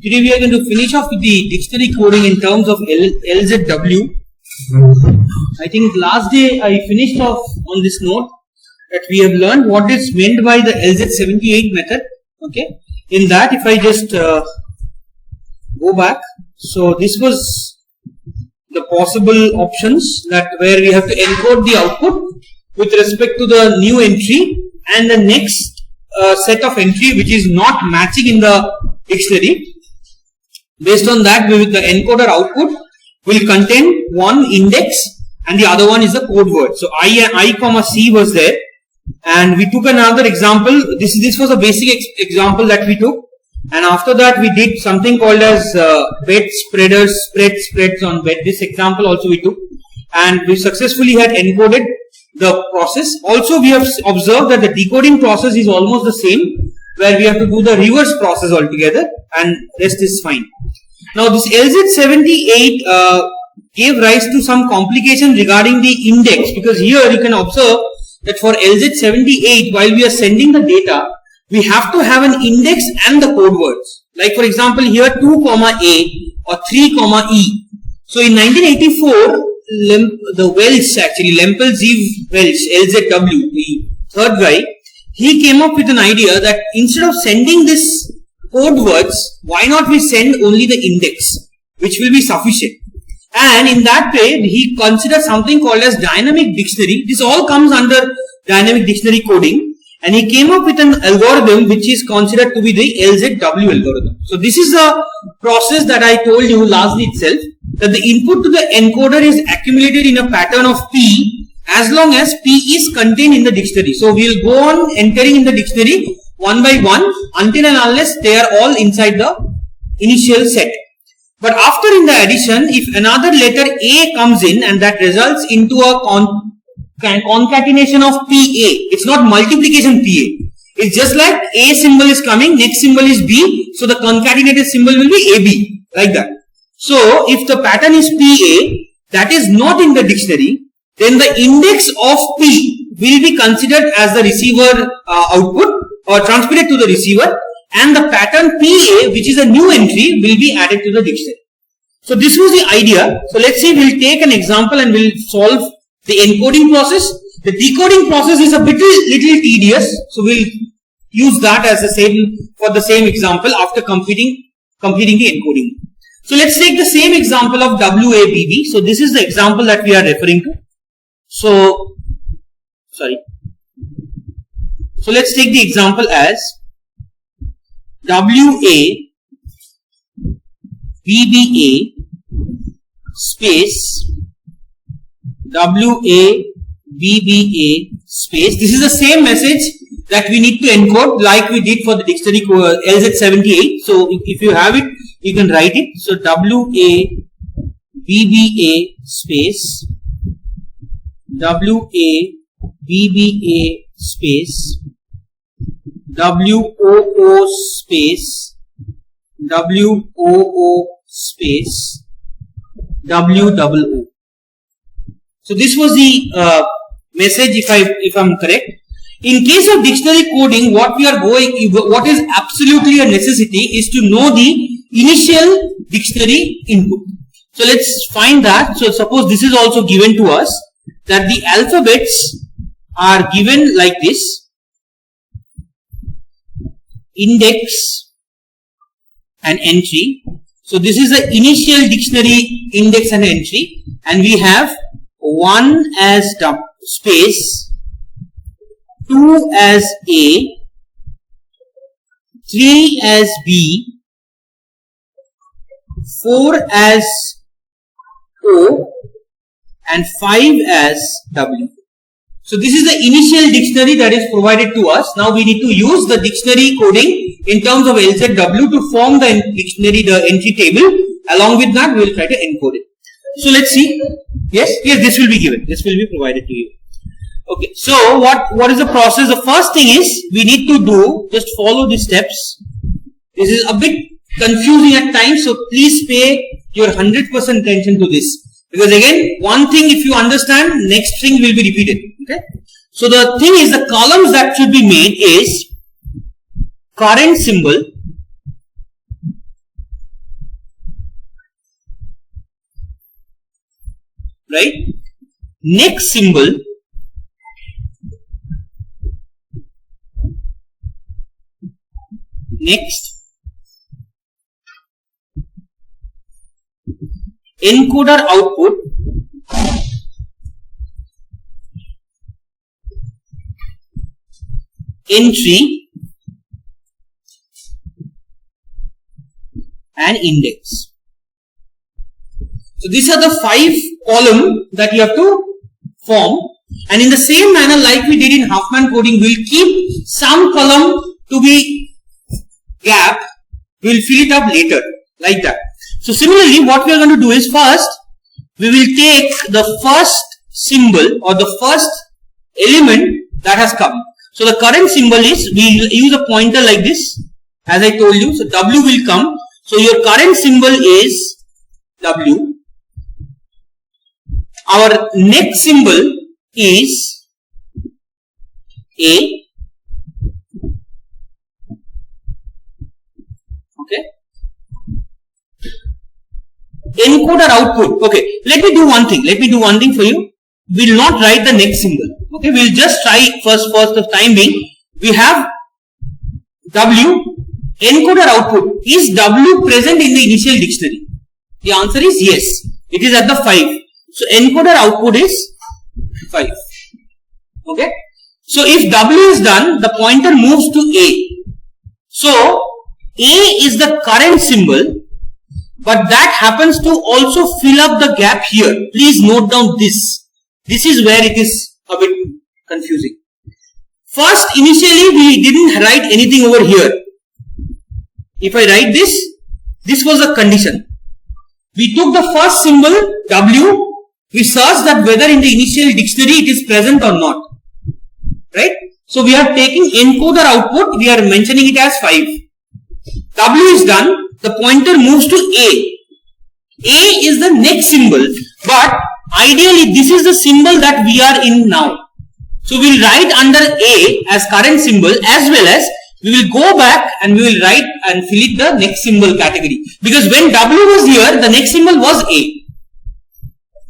Today we are going to finish off with the dictionary coding in terms of LZW. I think last day I finished off on this note that we have learned what is meant by the LZ78 method. Okay, in that if I just go back, so this was the possible options that where we have to encode the output with respect to the new entry and the next set of entry which is not matching in the dictionary. Based on that, the encoder output will contain one index and the other one is the code word. So I comma C was there, and we took another example. This was a basic example that we took, and after that we did something called as bet spreaders, spreads on bet. This example also we took, and we successfully had encoded the process. Also we have observed that the decoding process is almost the same, where we have to do the reverse process altogether, and rest is fine. Now this LZ78 gave rise to some complication regarding the index, because here you can observe that for LZ78, while we are sending the data, we have to have an index and the code words. Like for example here 2 comma A or 3 comma E. So in 1984, the Welch, actually Lempel Z. Welch, LZW, the third guy, he came up with an idea that instead of sending this code words, why not we send only the index, which will be sufficient. And in that way, he considered something called as dynamic dictionary. This all comes under dynamic dictionary coding, and he came up with an algorithm which is considered to be the LZW algorithm. So this is a process that I told you lastly itself, that the input to the encoder is accumulated in a pattern of P as long as P is contained in the dictionary. So we will go on entering in the dictionary one by one until and unless they are all inside the initial set. But after in the addition, if another letter A comes in and that results into a concatenation of PA, it's not multiplication PA. It's just like A symbol is coming, next symbol is B, so the concatenated symbol will be AB, like that. So if the pattern is PA, that is not in the dictionary, then the index of P will be considered as the receiver output or transmitted to the receiver, and the pattern PA, which is a new entry, will be added to the dictionary. So this was the idea. So let's see, we'll take an example and we'll solve the encoding process. The decoding process is a little tedious, so we'll use that as the same example after completing the encoding. So let's take the same example of WABB. So this is the example that we are referring to. So let's take the example as WABBA space WABBA space. This is the same message that we need to encode like we did for the dictionary LZ78. So if you have it, you can write it. So WABBA space WABBA space WOO space WOO space WOO. So this was the message, if I'm correct. In case of dictionary coding, what is absolutely a necessity is to know the initial dictionary input. So let's find that. So suppose this is also given to us, that the alphabets are given like this: index and entry. So this is the initial dictionary index and entry, and we have 1 as space, 2 as A, 3 as B, 4 as O, and 5 as W. So this is the initial dictionary that is provided to us. Now we need to use the dictionary coding in terms of LZW to form the dictionary, the entry table. Along with that, we will try to encode it. So let's see. Yes, this will be given. This will be provided to you. Okay. So what is the process? The first thing is we need to do, just follow the steps. This is a bit confusing at times, so please pay your 100% attention to this. Because again, one thing if you understand, next thing will be repeated. Okay. So the thing is, the columns that should be made is current symbol right, next symbol next encoder output entry and index. So these are the 5 columns that you have to form, and in the same manner like we did in Huffman coding, we will keep some column to be gap, we will fill it up later like that. So similarly what we are going to do is, first we will take the first symbol or the first element that has come. So the current symbol is, we will use a pointer like this as I told you. So W will come. So your current symbol is W. Our next symbol is A. Okay. Encoder output. Okay. Let me do one thing for you. We will not write the next symbol. Okay. We will just try first the time being. We have W. Encoder output. Is W present in the initial dictionary? The answer is yes. It is at the 5. So encoder output is 5. Okay. So if W is done, the pointer moves to A. So A is the current symbol, but that happens to also fill up the gap here. Please note down this. This is where it is a bit confusing. First, initially we didn't write anything over here. If I write this was a condition. We took the first symbol W. We searched that whether in the initial dictionary it is present or not. Right? So we are taking encoder output, we are mentioning it as 5. W is done, the pointer moves to A. A is the next symbol, but ideally this is the symbol that we are in now. So we will write under A as current symbol, as well as we will go back and we will write and fill it the next symbol category. Because when W was here, the next symbol was A.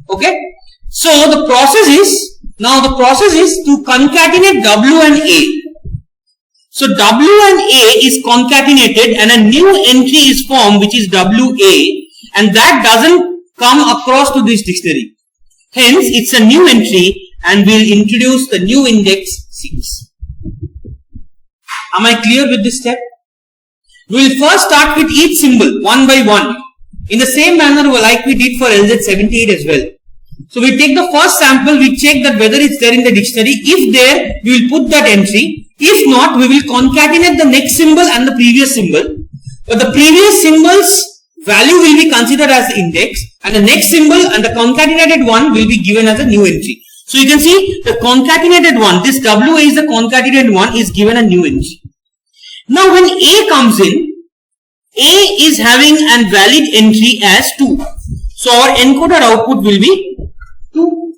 Okay. So the process is to concatenate W and A. So W and A is concatenated and a new entry is formed, which is WA, and that doesn't come across to this dictionary. Hence, it's a new entry and we'll introduce the new index 6. Am I clear with this step? We will first start with each symbol one by one in the same manner like we did for LZ78 as well. So we take the first sample, we check that whether it's there in the dictionary. If there, we will put that entry. If not, we will concatenate the next symbol and the previous symbol. But the previous symbol's value will be considered as the index, and the next symbol and the concatenated one will be given as a new entry. So you can see the concatenated one, this WA is the concatenated one, is given a new entry. Now when A comes in, A is having a valid entry as 2. So our encoder output will be 2.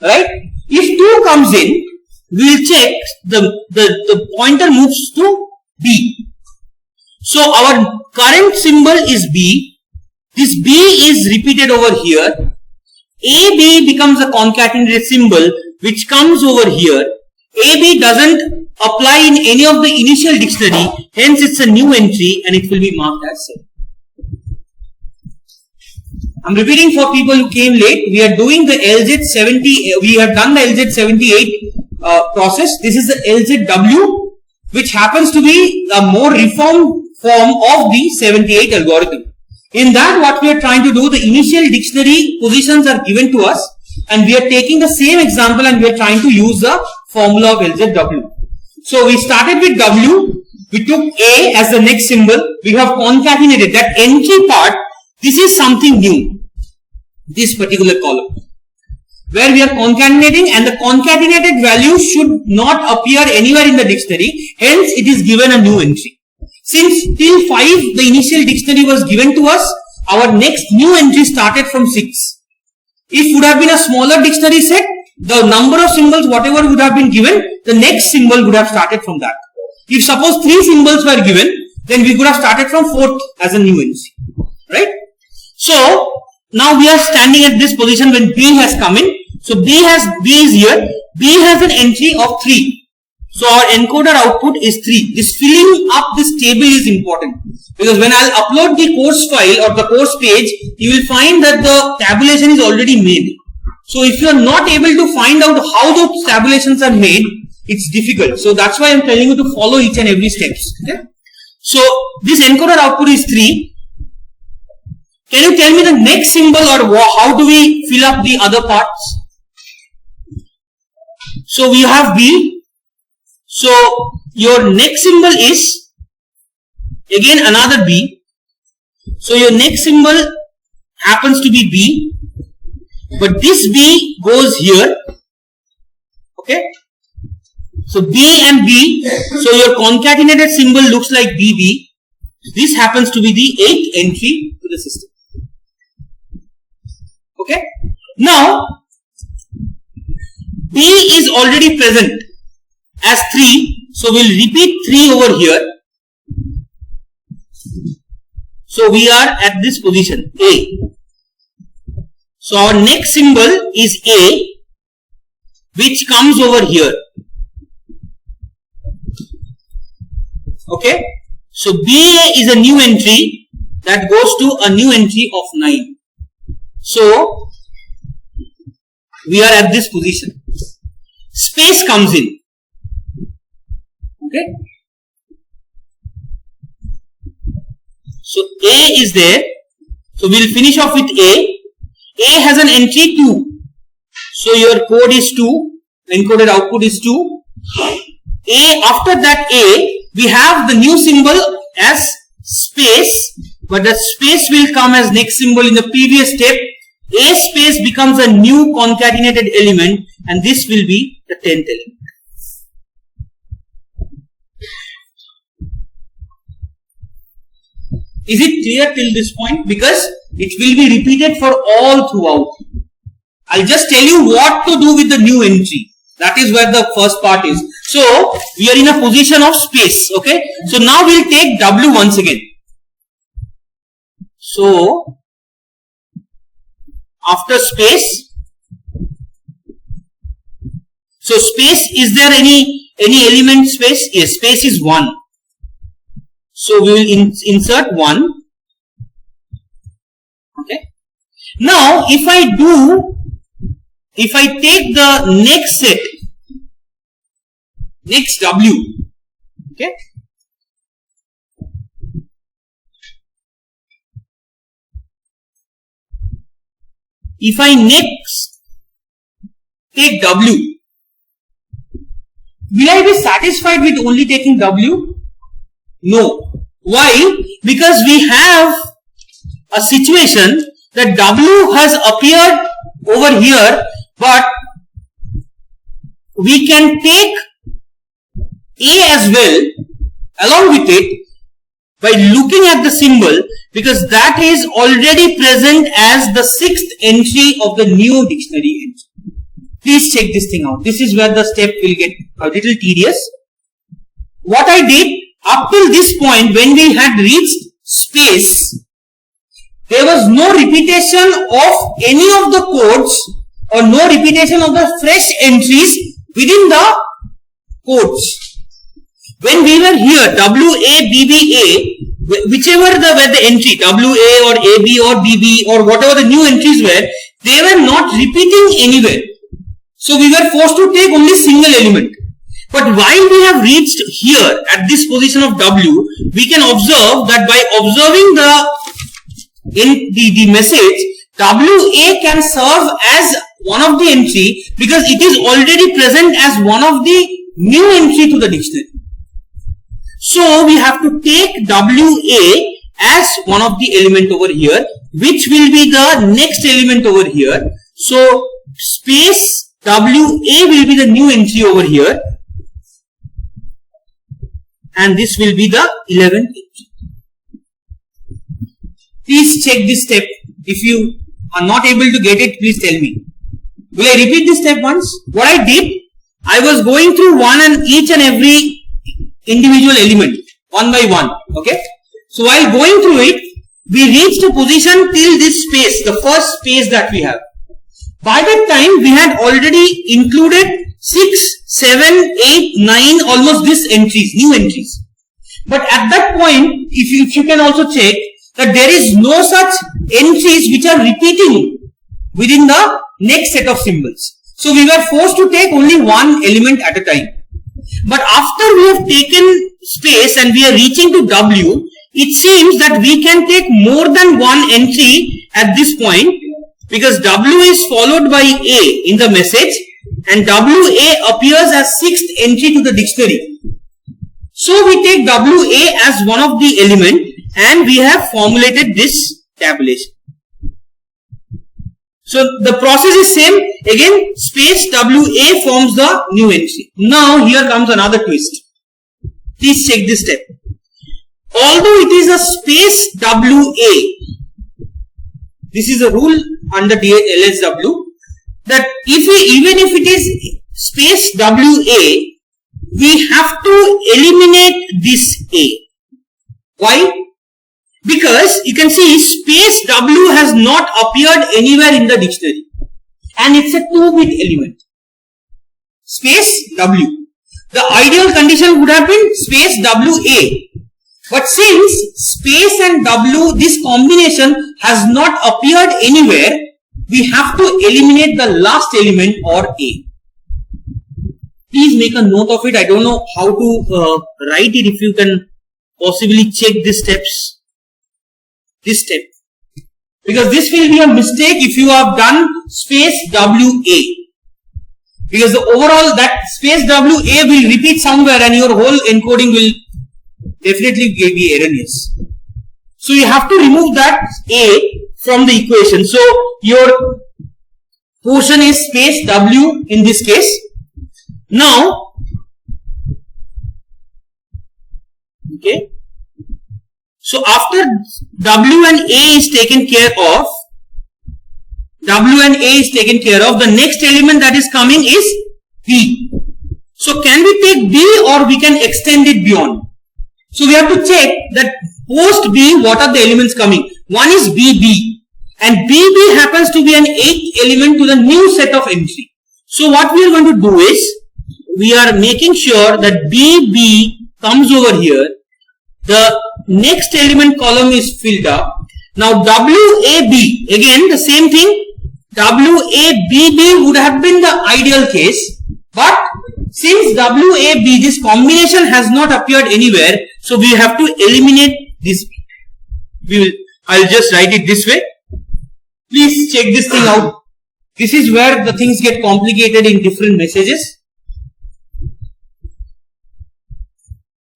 Right? If 2 comes in, we will check the pointer moves to B. So our current symbol is B. This B is repeated over here. AB becomes a concatenated symbol which comes over here. AB doesn't apply in any of the initial dictionary, hence it's a new entry and it will be marked as 7. I'm repeating for people who came late. We are doing the LZ70, we have done the LZ78 process. This is the LZW, which happens to be a more reformed form of the 78 algorithm. In that, what we are trying to do, the initial dictionary positions are given to us and we are taking the same example and we are trying to use the formula of LZW. So we started with W, we took A as the next symbol, we have concatenated that entry part. This is something new, this particular column, where we are concatenating, and the concatenated value should not appear anywhere in the dictionary, hence it is given a new entry. Since till 5 the initial dictionary was given to us, our next new entry started from 6. If it would have been a smaller dictionary set, the number of symbols whatever would have been given, the next symbol would have started from that. If suppose 3 symbols were given, then we could have started from 4th as a new entry, right? So now we are standing at this position when B has come in. So B is here. B has an entry of 3. So our encoder output is 3. This filling up this table is important, because when I'll upload the course file or the course page, you will find that the tabulation is already made. So if you are not able to find out how those tabulations are made, it's difficult. So that's why I'm telling you to follow each and every steps. Okay? So this encoder output is 3. Can you tell me the next symbol, or how do we fill up the other parts? So we have B. So your next symbol is again another B. So your next symbol happens to be B, but this B goes here. Okay. So B and B. So your concatenated symbol looks like BB. This happens to be the 8th entry to the system. Okay. Now B is already present as 3, so we'll repeat 3 over here. So we are at this position A. So our next symbol is A, which comes over here. Okay. So BA is a new entry that goes to a new entry of 9. So we are at this position. Space comes in. Okay. So A is there. So we'll finish off with A. A has an entry 2. So your code is 2. Encoded output is 2. A, after that A, we have the new symbol as space, but the space will come as next symbol in the previous step. A space becomes a new concatenated element, and this will be the 10th element. Is it clear till this point? Because it will be repeated for all throughout. I'll just tell you what to do with the new entry. That is where the first part is. So we are in a position of space. Okay. So now we'll take W once again. So after space. So space, is there any element space? Yes, space is 1. So we will insert 1. Okay. Now if I take the next set, next W, okay. If I next take W, will I be satisfied with only taking W? No. Why? Because we have a situation that W has appeared over here, but we can take A as well along with it by looking at the symbol, because that is already present as the 6th entry of the new dictionary entry. Please check this thing out. This is where the step will get a little tedious. What I did up till this point, when we had reached space, there was no repetition of any of the codes or no repetition of the fresh entries within the codes. When we were here, WA, BBA, whichever were the entry, WA or AB or BB or whatever the new entries were, they were not repeating anywhere. So we were forced to take only single element. But while we have reached here at this position of W, we can observe that by observing the message, WA can serve as one of the entry because it is already present as one of the new entry to the dictionary. So we have to take WA as one of the element over here, which will be the next element over here. So space WA will be the new entry over here, and this will be the 11th entry. Please check this step. If you are not able to get it, please tell me. Will I repeat this step once? What I did, I was going through each and every individual element one by one. Okay. So while going through it, we reached a position till this space, the first space that we have. By that time, we had already included 6, 7, 8, 9, almost this entries, new entries. But at that point, if you can also check that there is no such entries which are repeating within the next set of symbols. So we were forced to take only one element at a time. But after we have taken space and we are reaching to W, it seems that we can take more than one entry at this point, because W is followed by A in the message and WA appears as 6th entry to the dictionary. So we take WA as one of the element and we have formulated this tabulation. So the process is same. Again, space WA forms the new entry. Now here comes another twist. Please check this step. Although it is a space WA, this is a rule under LSW, that even if it is space WA, we have to eliminate this A. Why? Because you can see space W has not appeared anywhere in the dictionary and it's a 2-bit element. Space W. The ideal condition would have been space WA. But since space and W, this combination has not appeared anywhere, we have to eliminate the last element or A. Please make a note of it. I don't know how to write it. If you can possibly check these steps. This step. Because this will be a mistake if you have done space WA. Because the overall that space WA will repeat somewhere and your whole encoding will definitely be erroneous. So you have to remove that A from the equation. So your portion is space W in this case. Now, okay. So after W and A is taken care of, the next element that is coming is B. So can we take B or we can extend it beyond? So we have to check that post B, what are the elements coming? One is BB and BB happens to be an 8th element to the new set of entry. So what we are going to do is, we are making sure that BB comes over here. The next element column is filled up. Now WAB, again the same thing. WABB would have been the ideal case, but since WAB, this combination has not appeared anywhere, so we have to eliminate this. I'll just write it this way. Please check this thing out. This is where the things get complicated in different messages.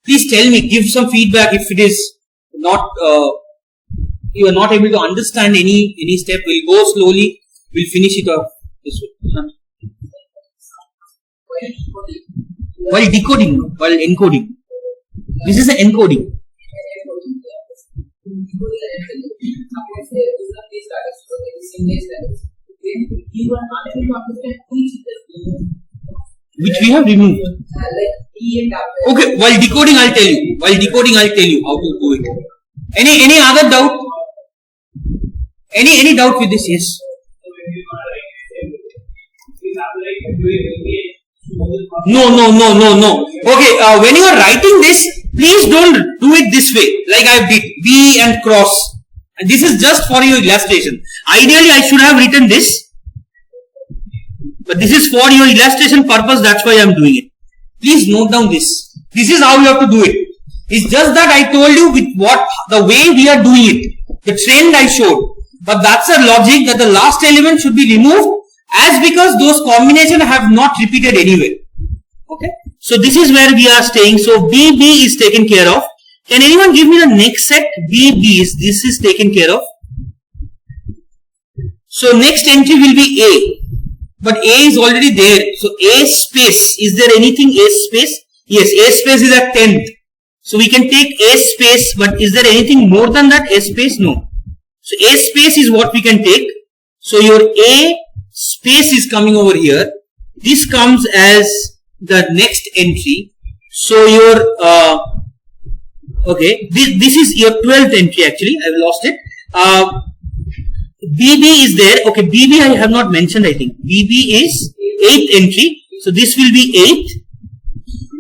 Please tell me, give some feedback if it is not, you are not able to understand any step. We'll go slowly, we'll finish it off this way. While decoding, while encoding. This is the encoding. Which we have removed. Okay, while decoding I'll tell you. While decoding I'll tell you how to do it. Any other doubt? Any doubt with this? Yes. No. Okay, when you are writing this, please don't do it this way, like I did, B and cross. And this is just for your illustration. Ideally, I should have written this. But this is for your illustration purpose, that's why I am doing it. Please note down this. This is how you have to do it. It's just that I told you with the way we are doing it. The trend I showed. But that's a logic that the last element should be removed, as because those combinations have not repeated anywhere. Okay. So this is where we are staying. So BB is taken care of. Can anyone give me the next set? BBs. This is taken care of. So next entry will be A. But A is already there. So A space. Is there anything A space? Yes, A space is at 10th. So we can take A space. But is there anything more than that? A space? No. So A space is what we can take. So your A space is coming over here. This comes as the next entry. So your okay, this is your 12th entry actually. I've lost it. BB is there. Okay, BB I have not mentioned. I think BB is 8th entry. So this will be 8th.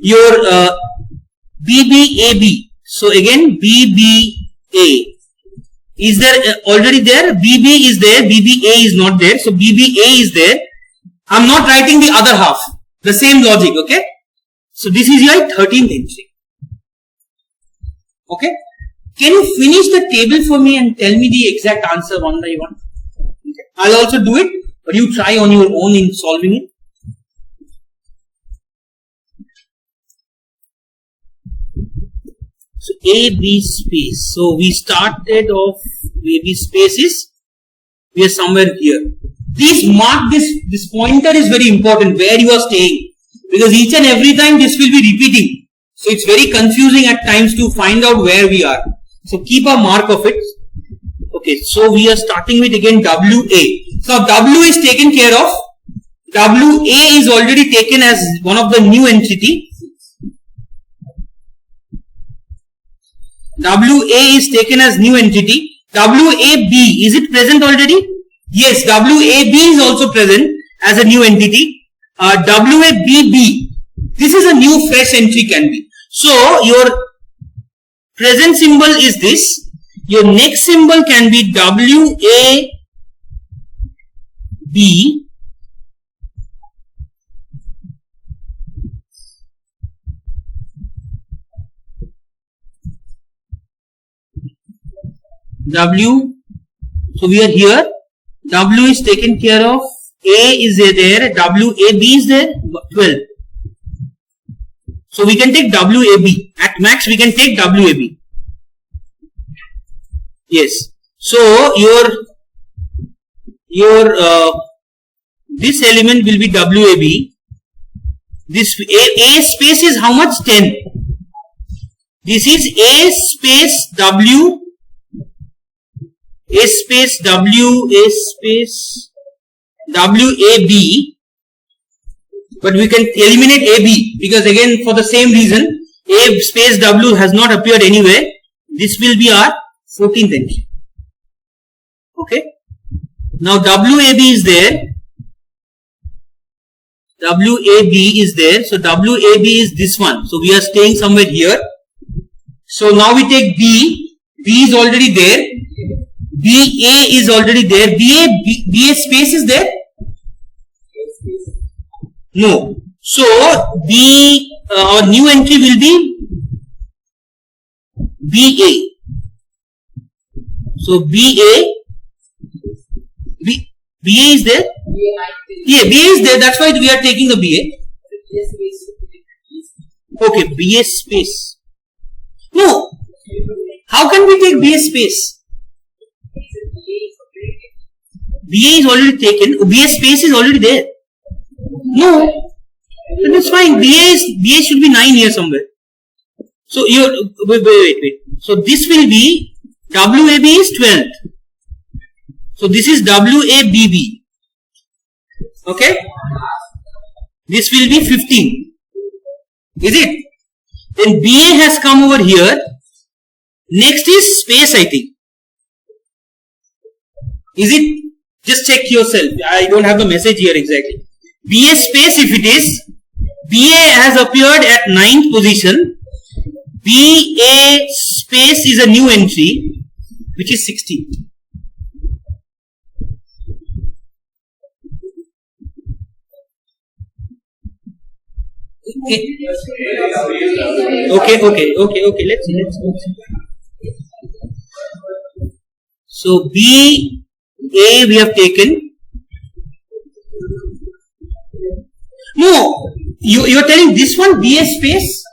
Your BBAB. So again BBA. Is there already there? BB is there, BBA is not there. So BBA is there. I'm not writing the other half. The same logic, okay? So this is your 13th entry. Okay? Can you finish the table for me and tell me the exact answer one by one? Okay. I'll also do it, but you try on your own in solving it. So AB space. So we started off AB spaces. We are somewhere here. Please mark this pointer is very important where you are staying, because each and every time this will be repeating. So it's very confusing at times to find out where we are. So keep a mark of it. Okay, so we are starting with again WA. So W is taken care of. WA is already taken as one of the new entity. WA is taken as new entity. WAB, is it present already? Yes, WAB is also present as a new entity. WABB, this is a new fresh entry can be. So your present symbol is this. Your next symbol can be WAB. W, so we are here. W is taken care of. A is there. WAB is there. 12. So we can take WAB. At max we can take WAB. Yes. So your this element will be WAB. This A space is how much? 10. This is A space W. A space W, A space WAB, but we can eliminate AB because again for the same reason A space W has not appeared anywhere. This will be our 14th entry. Okay. Now WAB is there. WAB is there. So WAB is this one. So we are staying somewhere here. So now we take B. B is already there. BA is already there. BA space is there? No. So B our new entry will be BA. So BA is there? Yeah, BA is there. That's why we are taking the BA. Okay, BA space. No. How can we take BA space? BA is already taken. BA space is already there. No. That's fine. BA should be 9 here somewhere. So you wait. So this will be WAB is 12th. So this is WABB. Okay. This will be 15. Is it? Then BA has come over here. Next is space, I think. Is it? Just check yourself. I don't have the message here exactly. BA space, if it is, BA has appeared at 9th position. BA space is a new entry, which is 16th. Okay. Let's see. So B A we have taken. No, you are telling this one BA space?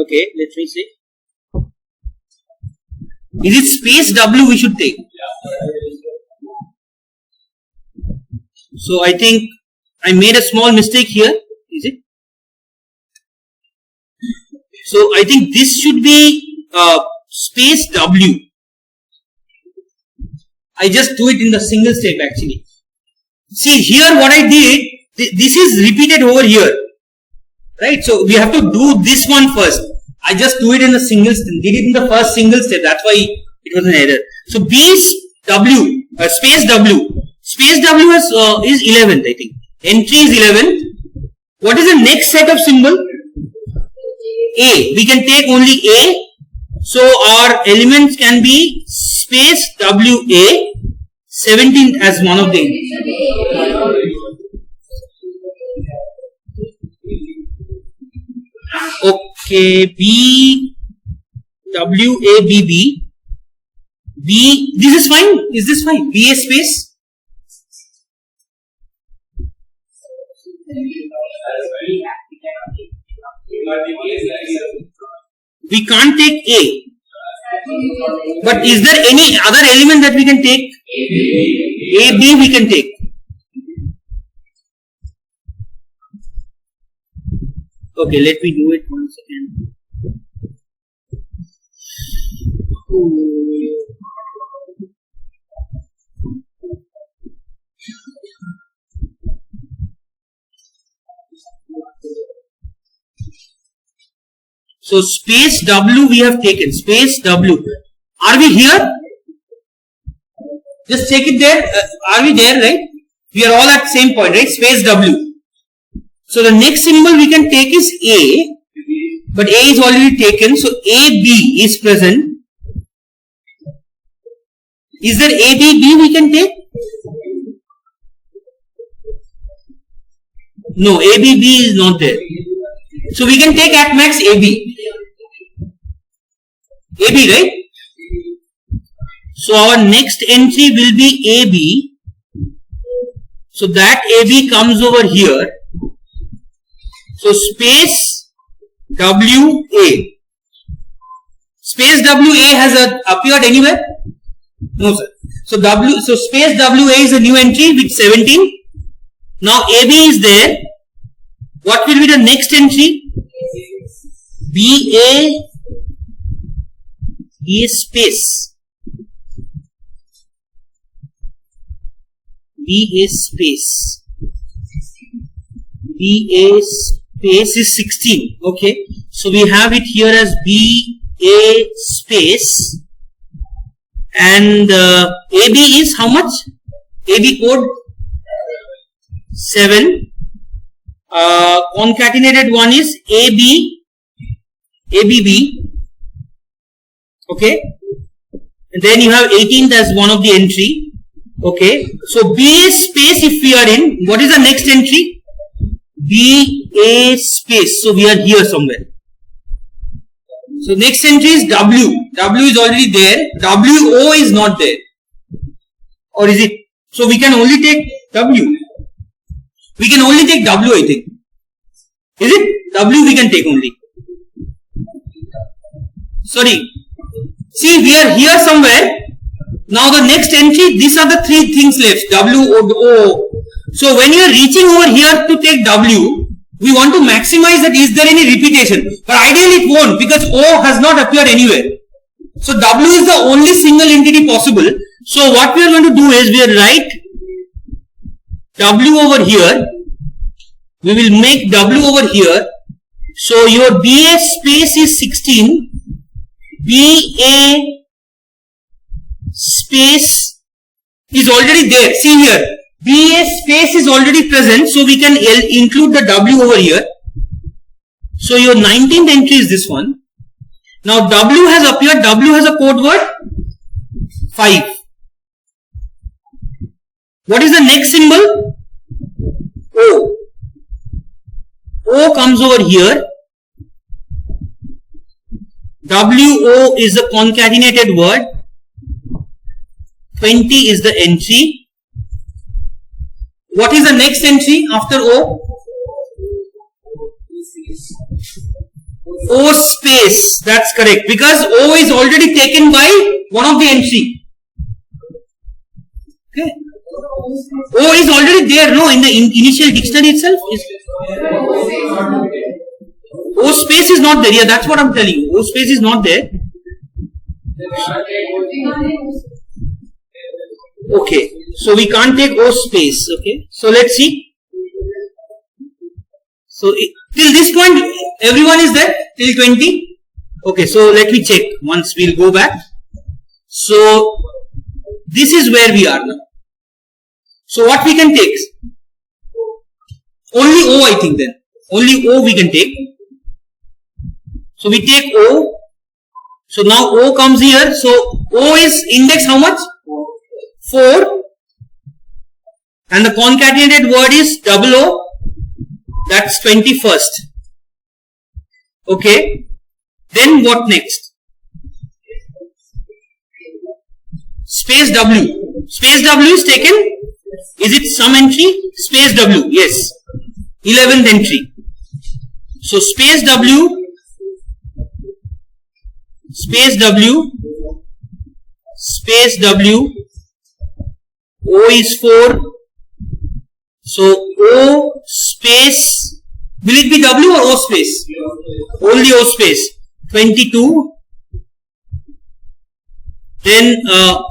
Okay, let me see. Is it space W we should take? So I think I made a small mistake here. Is it? So I think this should be space W. I just do it in the single step actually. See here what I did, this is repeated over here. Right? So we have to do this one first. I just do it in a single step, did it in the first single step. That's why it was an error. So B is W, space W. Space W is 11th, I think. Entry is 11th. What is the next set of symbol? A. We can take only A. So our elements can be space WA, 17th as one of them. Okay, B, W, A, B, B. B, this is fine. Is this fine? B, A space. We can't take A. But is there any other element that we can take? A, B we can take. Okay, let me do it once again. So space W we have taken, space W. Are we here? Just check it there. Are we there, right? We are all at the same point, right? Space W. So the next symbol we can take is A, but A is already taken. So AB is present. Is there ABB we can take? No, ABB is not there. So we can take at max AB. AB, right? So our next entry will be AB. So that AB comes over here. So space WA. Space WA has appeared anywhere? No, sir. So space WA is a new entry with 17. Now AB is there. What will be the next entry? BA space. BA space. BA space is 16. Okay. So we have it here as BA space. And AB is how much? AB code 7. Concatenated one is ABB. Okay. And then you have 18th as one of the entry. Okay. So BA space if we are in, what is the next entry? BA space. So we are here somewhere. So next entry is W. W is already there. WO is not there. Or is it? So we can only take W. We can only take W, I think. Is it? W we can take only. Sorry. See, we are here somewhere. Now the next entry, these are the three things left. W, O. So when you are reaching over here to take W, we want to maximize that is there any repetition. But ideally it won't because O has not appeared anywhere. So W is the only single entity possible. So what we are going to do is we will write W over here. We will make W over here. So your BA space is 16. BA space is already there. See here. BA space is already present. So we can include the W over here. So your 19th entry is this one. Now W has appeared. W has a code word 5. What is the next symbol? O. O comes over here. WO is the concatenated word. 20 is the entry. What is the next entry after O? O space. That's correct. Because O is already taken by one of the entry. Okay. O is already there, no, in the initial dictionary itself. O space is not there. Yeah, that's what I'm telling you. O space is not there. Okay, so we can't take O space. Okay, so let's see. So till this point, everyone is there till 20. Okay, so let me check once. We'll go back. So this is where we are now. So what we can take? Only O, I think then. Only O we can take. So we take O. So now O comes here. So O is index how much? 4. And the concatenated word is double O. That's 21st. Okay. Then what next? Space W. Space W is taken. Is it some entry? Space W. Yes. 11th entry. So space W. Space W. Space W. O is 4. So O space, will it be W or O space? Only O space. 22. Then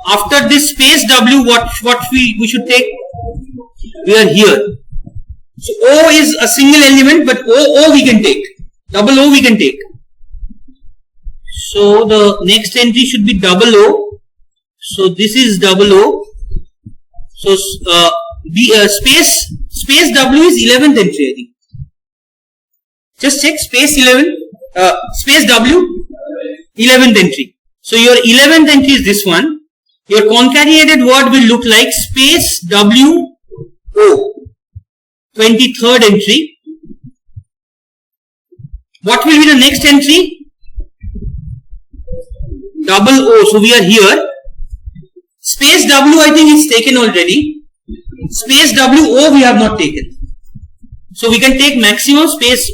after this space W, what we should take? We are here. So O is a single element, but O we can take. Double O we can take. So the next entry should be double O. So this is double O. So space W is 11th entry, I think. Just check space 11. Space W 11th entry. So your 11th entry is this one. Your concatenated word will look like space W O. 23rd entry. What will be the next entry? Double O. So we are here. Space W I think is taken already. Space W O we have not taken. So we can take maximum space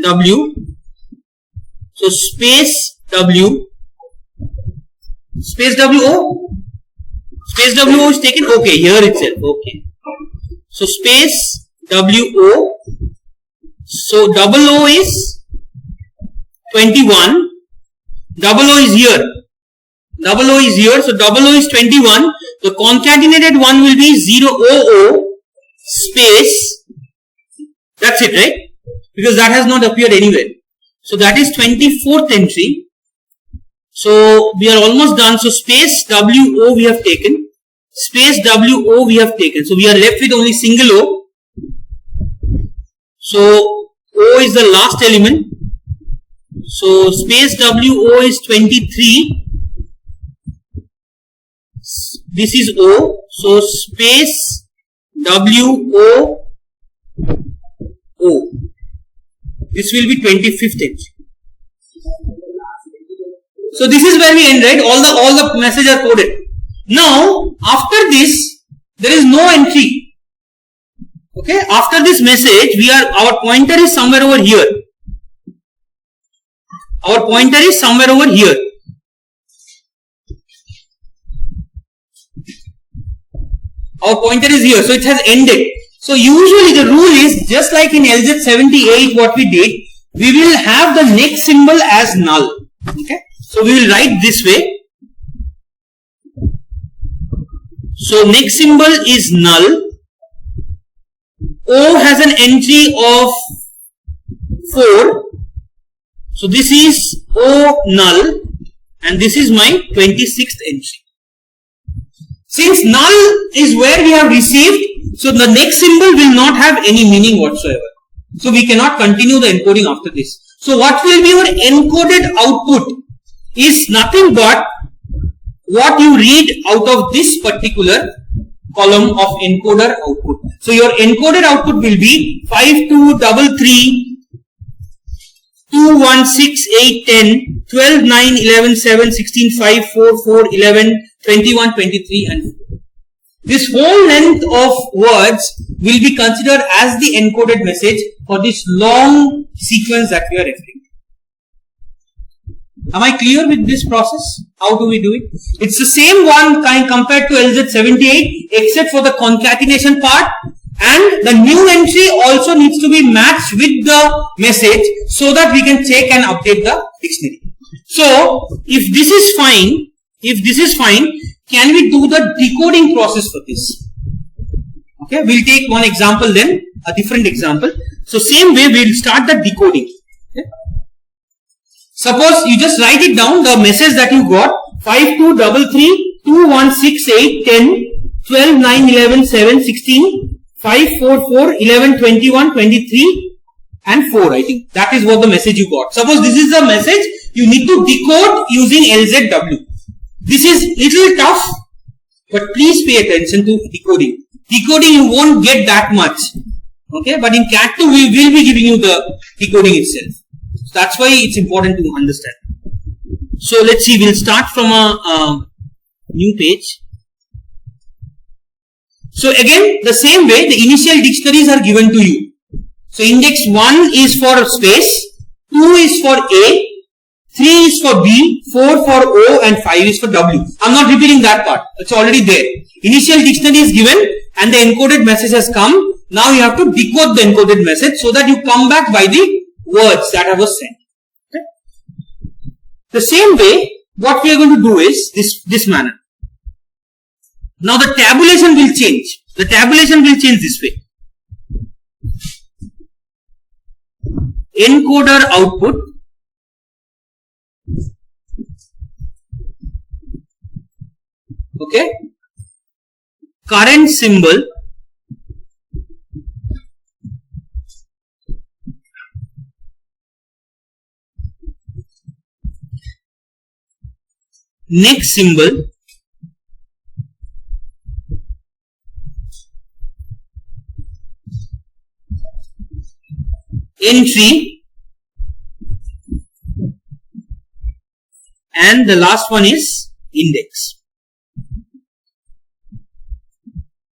W. So space W. Space W O. Space W O is taken. Okay, here itself. Okay. So space W O. So double O is 21. Double O is here. Double O is here. So double O is 21. The concatenated one will be 000 space. That's it, right? Because that has not appeared anywhere. So that is 24th entry. So we are almost done. So space WO we have taken. Space WO we have taken. So we are left with only single O. So O is the last element. So space WO is 23. This is O. So space WO O. This will be 25th entry. So this is where we end, right? All the messages are coded. Now after this there is no entry. Okay, after this message our pointer is somewhere over here. Our pointer is somewhere over here. Our pointer is here, so it has ended. So usually the rule is just like in LZ 78 what we did, we will have the next symbol as null. Okay, so we will write this way. So next symbol is null. O has an entry of 4. So this is O null and this is my 26th entry. Since null is where we have received, so the next symbol will not have any meaning whatsoever. So we cannot continue the encoding after this. So what will be your encoded output is nothing but what you read out of this particular column of encoder output. So your encoded output will be 5233 2 1 6 8 10 12 9 11 7 16 5 4 4 11 21 23 and 4. This whole length of words will be considered as the encoded message for this long sequence that we are referring to. Am I clear with this process? How do we do it? It's the same one kind compared to LZ78 except for the concatenation part, and the new entry also needs to be matched with the message so that we can check and update the dictionary. So if this is fine, can we do the decoding process for this? Okay, we'll take one example then, a different example. So same way we'll start the decoding. Okay. Suppose you just write it down, the message that you got, 5233 2168 10 12 9 11 7 16 544 11 21 23 and 4. I think that is what the message you got. Suppose this is the message you need to decode using LZW. This is little tough, but please pay attention to decoding. Decoding you won't get that much. Okay, but in CAT 2 we will be giving you the decoding itself. So that's why it's important to understand. So let's see, we'll start from a new page. So again, the same way, the initial dictionaries are given to you. So index 1 is for space, 2 is for A, 3 is for B, 4 for O and 5 is for W. I'm not repeating that part. It's already there. Initial dictionary is given and the encoded message has come. Now you have to decode the encoded message so that you come back by the words that I was sent. Okay. The same way, what we are going to do is this manner. Now the tabulation will change. The tabulation will change this way. Encoder output okay, current symbol next symbol entry and the last one is index.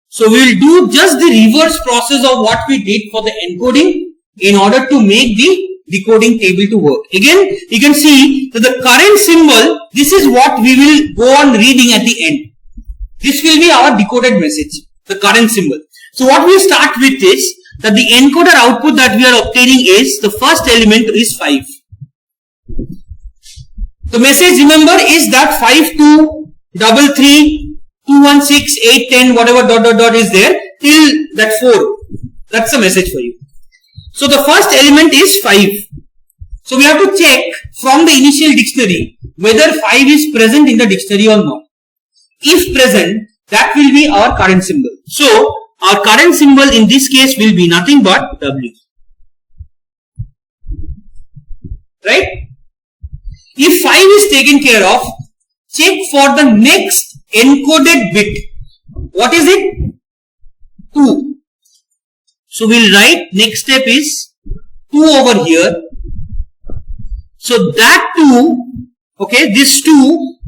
So we will do just the reverse process of what we did for the encoding in order to make the decoding table to work. Again, you can see that the current symbol, this is what we will go on reading at the end. This will be our decoded message, the current symbol. So what we start with is that the encoder output that we are obtaining is, the first element is 5. The message, remember, is that 5233 216 810 whatever dot is there till that 4. That's the message for you. So the first element is 5. So we have to check from the initial dictionary whether 5 is present in the dictionary or not. If present, that will be our current symbol. So our current symbol in this case will be nothing but W. Right? If 5 is taken care of, check for the next encoded bit. What is it? 2. So we'll write next step is 2 over here. So that 2, okay, this 2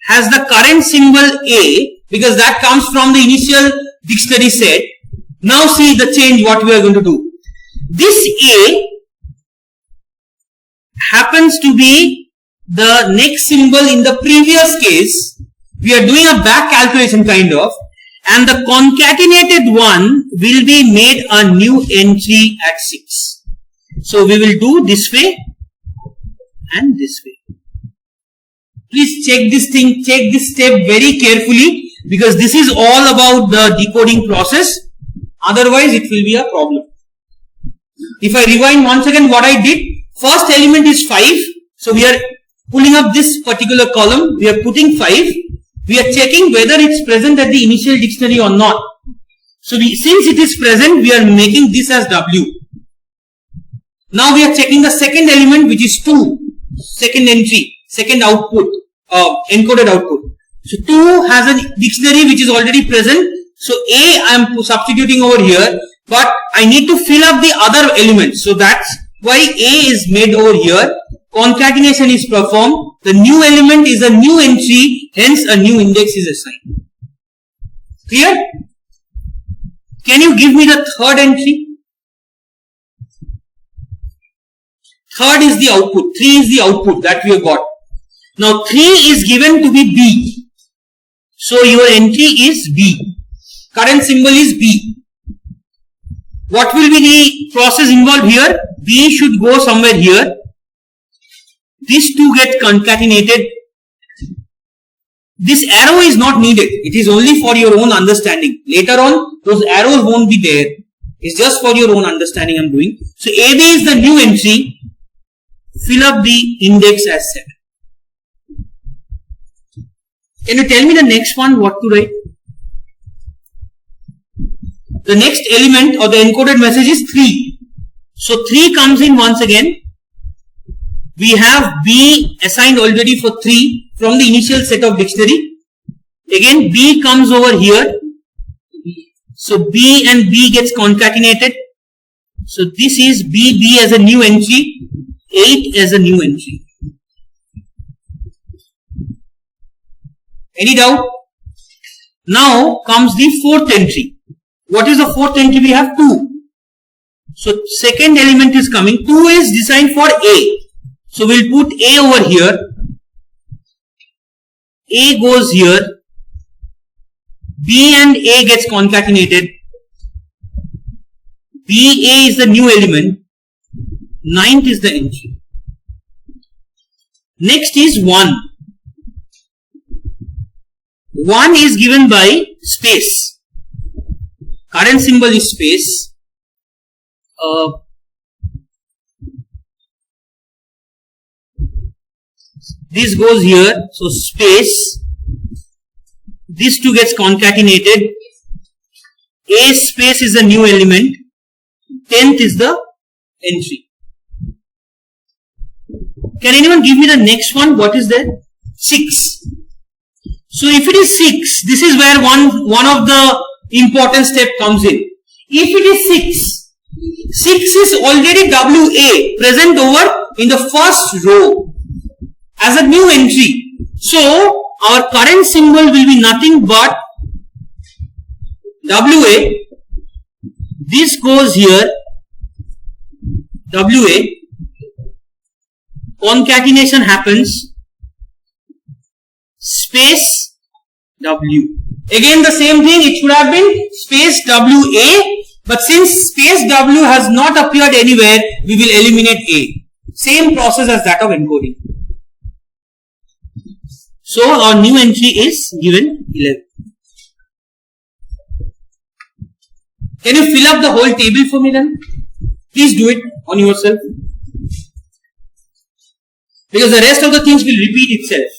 has the current symbol A because that comes from the initial dictionary set. Now see the change what we are going to do. This A happens to be the next symbol in the previous case. We are doing a back calculation kind of, and the concatenated one will be made a new entry at 6. So we will do this way and this way. Please check this thing, check this step very carefully because this is all about the decoding process. Otherwise it will be a problem. If I rewind once again what I did, first element is 5. So we are pulling up this particular column, we are putting 5. We are checking whether it's present at the initial dictionary or not. So since it is present, we are making this as W. Now we are checking the second element which is 2. Second entry, second output, encoded output. So 2 has a dictionary which is already present. So A I am substituting over here, but I need to fill up the other elements. So that's why A is made over here. Concatenation is performed. The new element is a new entry, hence a new index is assigned. Clear? Can you give me the third entry? Third is the output. 3 is the output that we have got. Now 3 is given to be B. So your entry is B. Current symbol is B. What will be the process involved here? B should go somewhere here. These two get concatenated. this arrow is not needed. It is only for your own understanding. Later on, those arrows won't be there. It's just for your own understanding I'm doing. So AB is the new entry. Fill up the index as said. Can you tell me the next one what to write? The next element or the encoded message is 3. So 3 comes in once again. We have B assigned already for 3 from the initial set of dictionary. Again B comes over here. So B and B gets concatenated. So this is B as a new entry, 8 as a new entry. Any doubt? Now comes the fourth entry. What is the fourth entry? We have 2. So second element is coming. 2 is designed for A. So we'll put A over here. A goes here. B and A gets concatenated. BA is the new element. 9th is the entry. Next is 1. 1 is given by space. Current symbol is space. This goes here. So space. These two gets concatenated. A space is a new element. 10th is the entry. Can anyone give me the next one? What is there? 6. So if it is 6, this is where one of the important step comes in. If it is 6 is already WA present over in the first row as a new entry. So our current symbol will be nothing but WA. This goes here. WA. Concatenation happens. Space W. Again the same thing. It should have been space WA. But since space W has not appeared anywhere, we will eliminate A. Same process as that of encoding. So our new entry is given 11. Can you fill up the whole table for me then? Please do it on yourself. Because the rest of the things will repeat itself.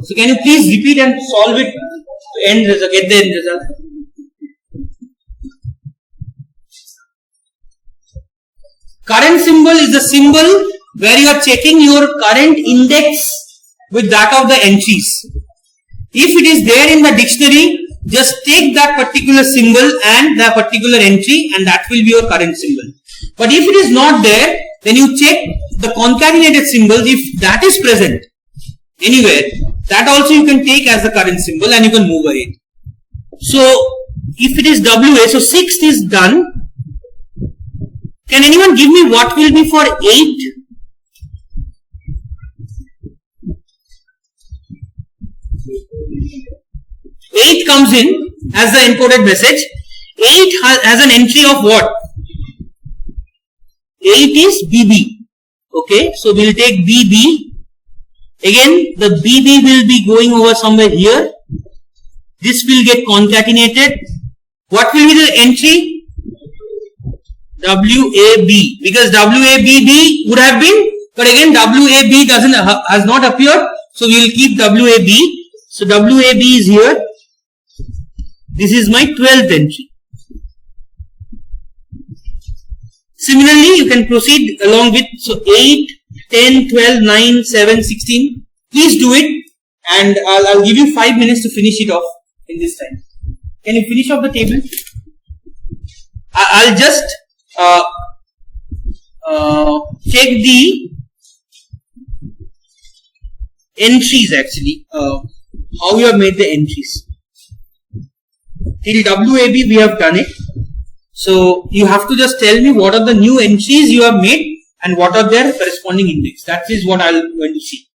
So can you please repeat and solve it to end result, get the end result. Current symbol is the symbol where you are checking your current index with that of the entries. If it is there in the dictionary, just take that particular symbol and the particular entry and that will be your current symbol. But if it is not there, then you check the concatenated symbols. If that is present anywhere, that also you can take as the current symbol and you can move ahead. So if it is WA, so 6th is done. Can anyone give me what will be for 8? Eight comes in as the encoded message. 8 has an entry of what? 8 is BB. Okay, so we'll take BB. Again, the BB will be going over somewhere here. This will get concatenated. What will be the entry? WAB. Because WABB would have been, but again WAB has not appeared. So we will keep WAB. So WAB is here. This is my 12th entry. Similarly, you can proceed along with, so 8, 10, 12, 9, 7, 16. Please do it and I'll give you 5 minutes to finish it off in this time. Can you finish off the table? I'll just check the entries actually, how you have made the entries. Till WAB we have done it. So you have to just tell me what are the new entries you have made and what are their corresponding index. That is what I am going to see.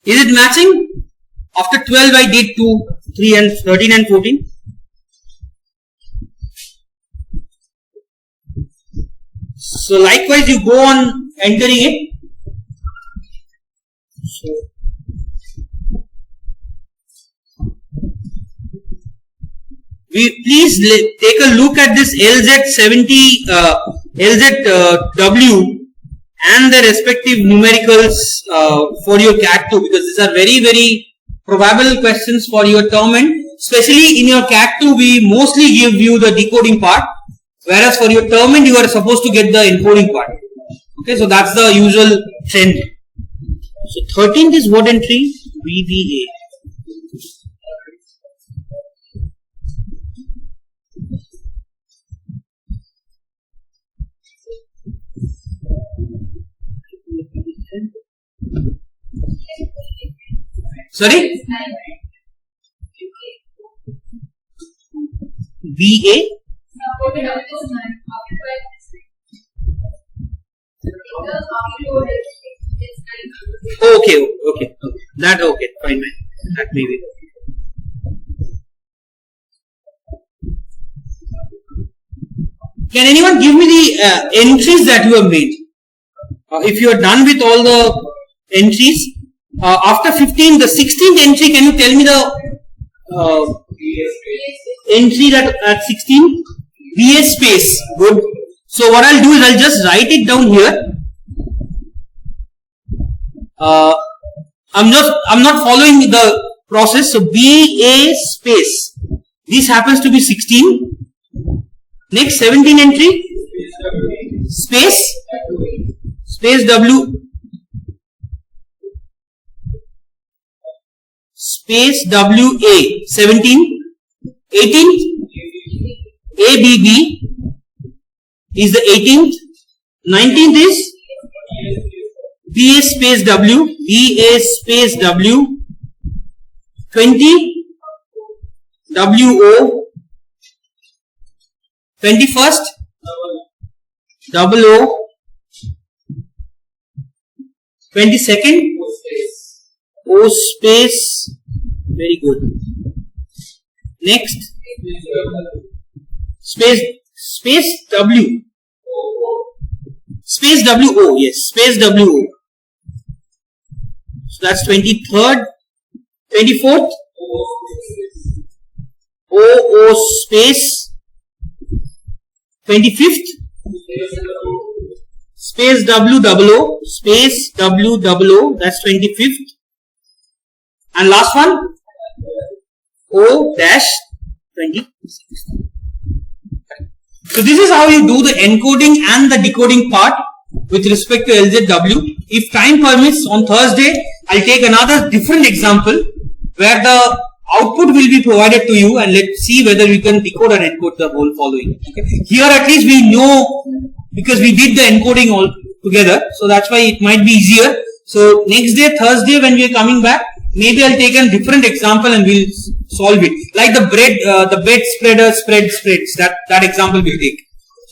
Is it matching? After 12 I did 2, 3 and 13 and 14. So likewise you go on entering it. So please take a look at this LZ70, LZW and the respective numericals for your CAT 2, because these are very, very probable questions for your term end. Especially in your CAT 2, we mostly give you the decoding part, whereas for your term end, you are supposed to get the encoding part. Okay, so that's the usual trend. So 13th is what entry? VBA. Sorry? VA? Okay. That okay, fine. That may be. Can anyone give me the entries that you have made? If you are done with all the entries, after 15, the 16th entry, can you tell me the entry that at 16? VA space. Good. So what I'll do is I'll just write it down here. I'm not following the process. So VA space. This happens to be 16. Next 17 entry. Space W. Space WA. 17. 18th. ABB is the 18th. 19th is VA space W. VA space W. 20. WO. 21st. O. 22nd. O space. Very good. Next. Space W. Space WO. Yes. Space WO. So that's 23rd. 24th. OO space. 25th. Space WOO. Space WOO. That's 25th. And last one. O dash 26th. So this is how you do the encoding and the decoding part with respect to LZW. If time permits, on Thursday, I'll take another different example where the output will be provided to you, and let's see whether we can decode and encode the whole following. Okay. Here at least we know, because we did the encoding all together, so that's why it might be easier. So next day, Thursday, when we are coming back, maybe I'll take a different example and we'll solve it. Like the bed spreader spreads. That example we'll take.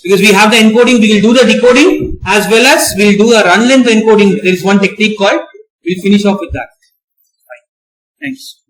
Because we have the encoding, we will do the decoding as well as we'll do a run length encoding. There is one technique called, we'll finish off with that. Fine. Thanks.